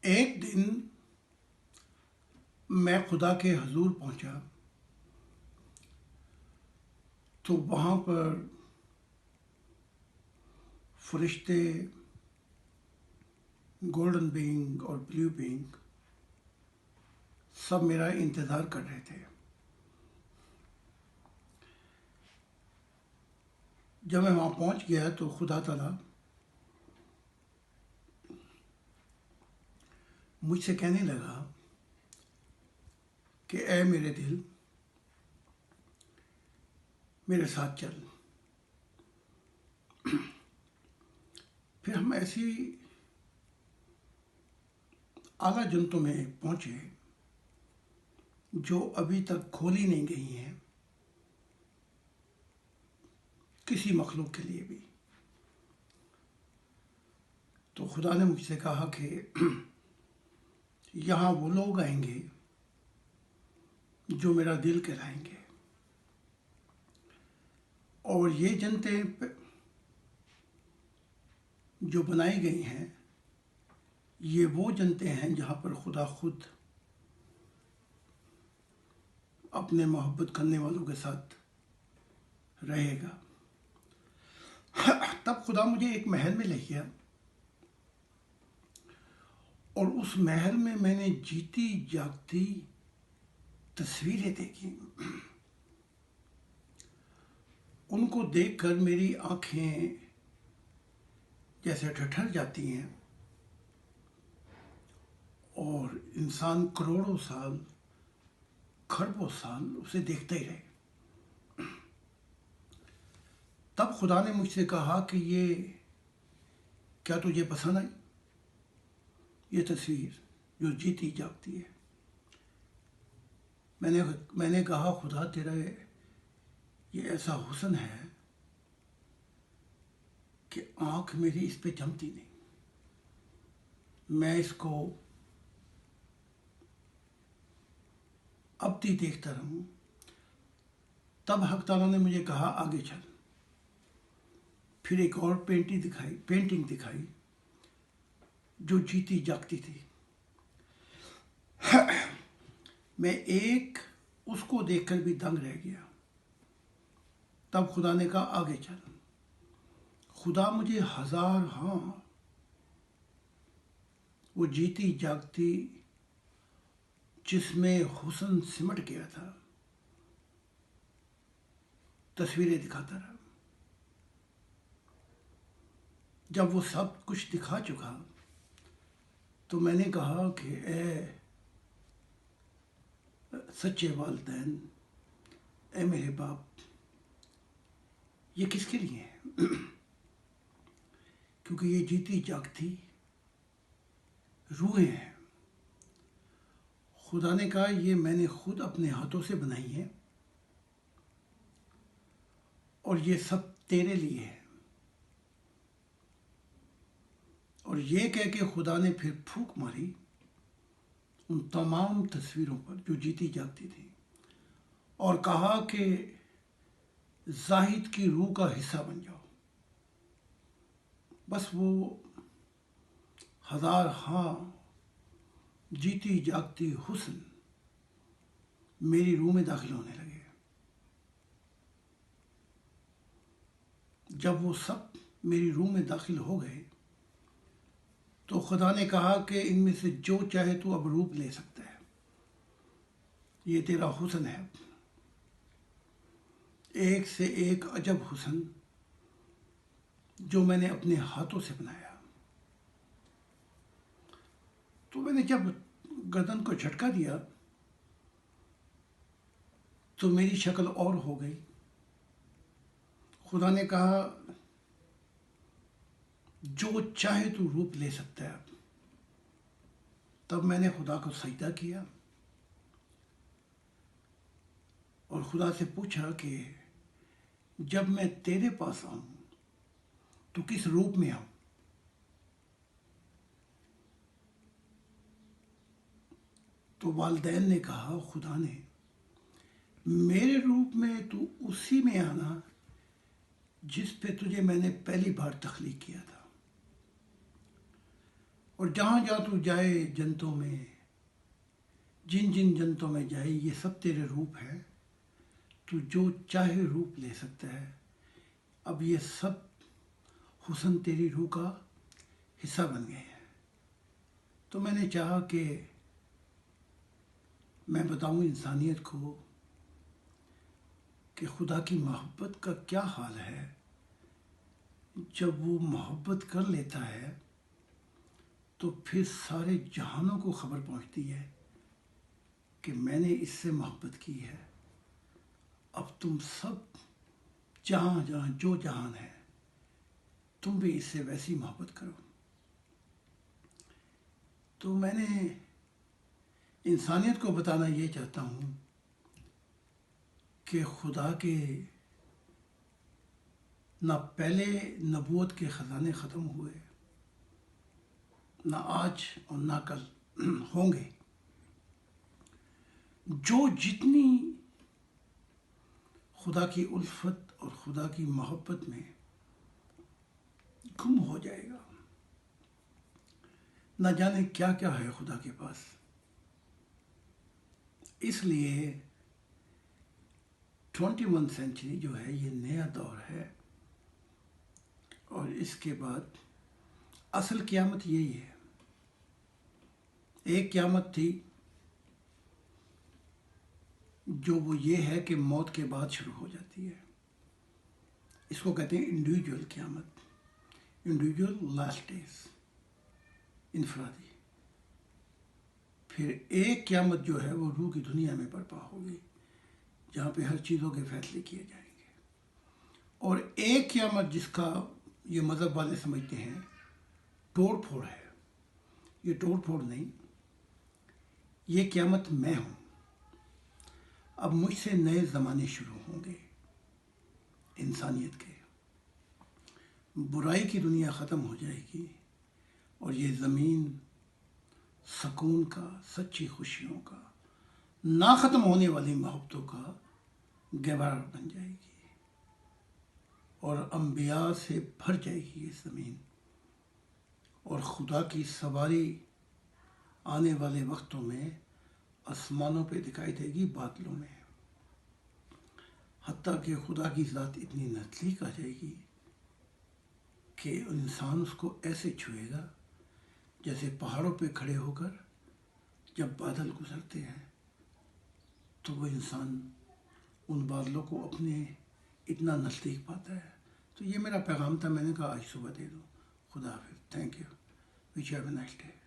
ایک دن میں خدا کے حضور پہنچا تو وہاں پر فرشتے گولڈن بینگ اور بلیو بینگ سب میرا انتظار کر رہے تھے. جب میں وہاں پہنچ گیا تو خدا تعالیٰ مجھ سے کہنے لگا کہ اے میرے دل، میرے ساتھ چل. پھر ہم ایسی اعلیٰ جنتوں میں پہنچے جو ابھی تک کھولی نہیں گئی ہیں کسی مخلوق کے لیے بھی. تو خدا نے مجھ سے کہا کہ یہاں وہ لوگ آئیں گے جو میرا دل کہلائیں گے، اور یہ جنتیں جو بنائی گئی ہیں یہ وہ جنتیں ہیں جہاں پر خدا خود اپنے محبت کرنے والوں کے ساتھ رہے گا. تب خدا مجھے ایک محل میں لے گیا اور اس محل میں میں نے جیتی جاگتی تصویریں دیکھی. ان کو دیکھ کر میری آنکھیں جیسے ٹھٹھر جاتی ہیں اور انسان کروڑوں سال کھربوں سال اسے دیکھتا ہی رہے. تب خدا نے مجھ سے کہا کہ یہ کیا تجھے پسند آئی یہ تصویر جو جیتی جاگتی ہے؟ میں نے کہا خدا تیرا یہ ایسا حسن ہے کہ آنکھ میری اس پہ جمتی نہیں، میں اس کو ابدی دیکھتا رہوں. تب حق تعالیٰ نے مجھے کہا آگے چل. پھر ایک اور پینٹنگ دکھائی جو جیتی جاگتی تھی. میں اس کو دیکھ کر بھی دنگ رہ گیا. تب خدا نے کہا آگے چل. خدا مجھے وہ جیتی جاگتی جس میں حسن سمٹ گیا تھا تصویریں دکھاتا رہا. جب وہ سب کچھ دکھا چکا تو میں نے کہا کہ اے سچے والدین، اے میرے باپ، یہ کس کے لیے ہے؟ کیونکہ یہ جیتی جاگتی روحیں ہیں. خدا نے کہا یہ میں نے خود اپنے ہاتھوں سے بنائی ہے اور یہ سب تیرے لیے ہے. اور یہ کہہ کے خدا نے پھر پھونک ماری ان تمام تصویروں پر جو جیتی جاگتی تھی اور کہا کہ زاہد کی روح کا حصہ بن جاؤ. بس وہ جیتی جاگتی حسن میری روح میں داخل ہونے لگے. جب وہ سب میری روح میں داخل ہو گئے تو خدا نے کہا کہ ان میں سے جو چاہے تو اب روپ لے سکتا ہے، یہ تیرا حسن ہے. ایک سے ایک عجب حسن جو میں نے اپنے ہاتھوں سے بنایا. تو میں نے جب گردن کو جھٹکا دیا تو میری شکل اور ہو گئی. خدا نے کہا جو چاہے تو روپ لے سکتا ہے. تب میں نے خدا کو سجدہ کیا اور خدا سے پوچھا کہ جب میں تیرے پاس آؤں تو کس روپ میں آؤں؟ تو والدین نے کہا خدا نے میرے روپ میں تو اسی میں آنا جس پہ تجھے میں نے پہلی بار تخلیق کیا تھا. اور جہاں جہاں تو جائے جنتوں میں، جن جن جنتوں میں جائے، یہ سب تیرے روپ ہے، تو جو چاہے روپ لے سکتا ہے۔ اب یہ سب حسن تیری روح کا حصہ بن گئے ہیں۔ تو میں نے چاہا کہ میں بتاؤں انسانیت کو کہ خدا کی محبت کا کیا حال ہے جب وہ محبت کر لیتا ہے تو پھر سارے جہانوں کو خبر پہنچتی ہے کہ میں نے اس سے محبت کی ہے۔ اب تم سب جہاں جہاں جو جہان ہے، تم بھی اس سے ویسی محبت کرو۔ تو میں نے انسانیت کو بتانا یہ چاہتا ہوں کہ خدا کے نہ پہلے نبوت کے خزانے ختم ہوئے، نہ آج اور نہ کل ہوں گے۔ جو جتنی خدا کی الفت اور خدا کی محبت میں گم ہو جائے گا، نہ جانے کیا کیا ہے خدا کے پاس۔ اس لیے 21 سینچری جو ہے یہ نیا دور ہے، اور اس کے بعد اصل قیامت یہی ہے۔ ایک قیامت تھی جو وہ یہ ہے کہ موت کے بعد شروع ہو جاتی ہے، اس کو کہتے ہیں انڈیویجول قیامت، انڈیویجول لاسٹ ڈیز، انفرادی۔ پھر ایک قیامت جو ہے وہ روح کی دنیا میں برپا ہوگی، جہاں پہ ہر چیزوں کے فیصلے کیے جائیں گے۔ اور ایک قیامت جس کا یہ مذہب والے سمجھتے ہیں توڑ پھوڑ ہے، یہ توڑ پھوڑ نہیں، یہ قیامت میں ہوں۔ اب مجھ سے نئے زمانے شروع ہوں گے انسانیت کے، برائی کی دنیا ختم ہو جائے گی، اور یہ زمین سکون کا، سچی خوشیوں کا، نہ ختم ہونے والی محبتوں کا گہوارہ بن جائے گی، اور انبیاء سے بھر جائے گی یہ زمین، اور خدا کی سواری آنے والے وقتوں میں آسمانوں پہ دکھائی دے گی، بادلوں میں، حتیٰ کہ خدا کی ذات اتنی نزدیک آ جائے گی کہ انسان اس کو ایسے چھوئے گا جیسے پہاڑوں پہ کھڑے ہو کر جب بادل گزرتے ہیں تو وہ انسان ان بادلوں کو اپنے اتنا نزدیک پاتا ہے۔ تو یہ میرا پیغام تھا، میں نے کہا آج صبح دے دوں۔ خدا حافظ، thank you, wish you have a nice day.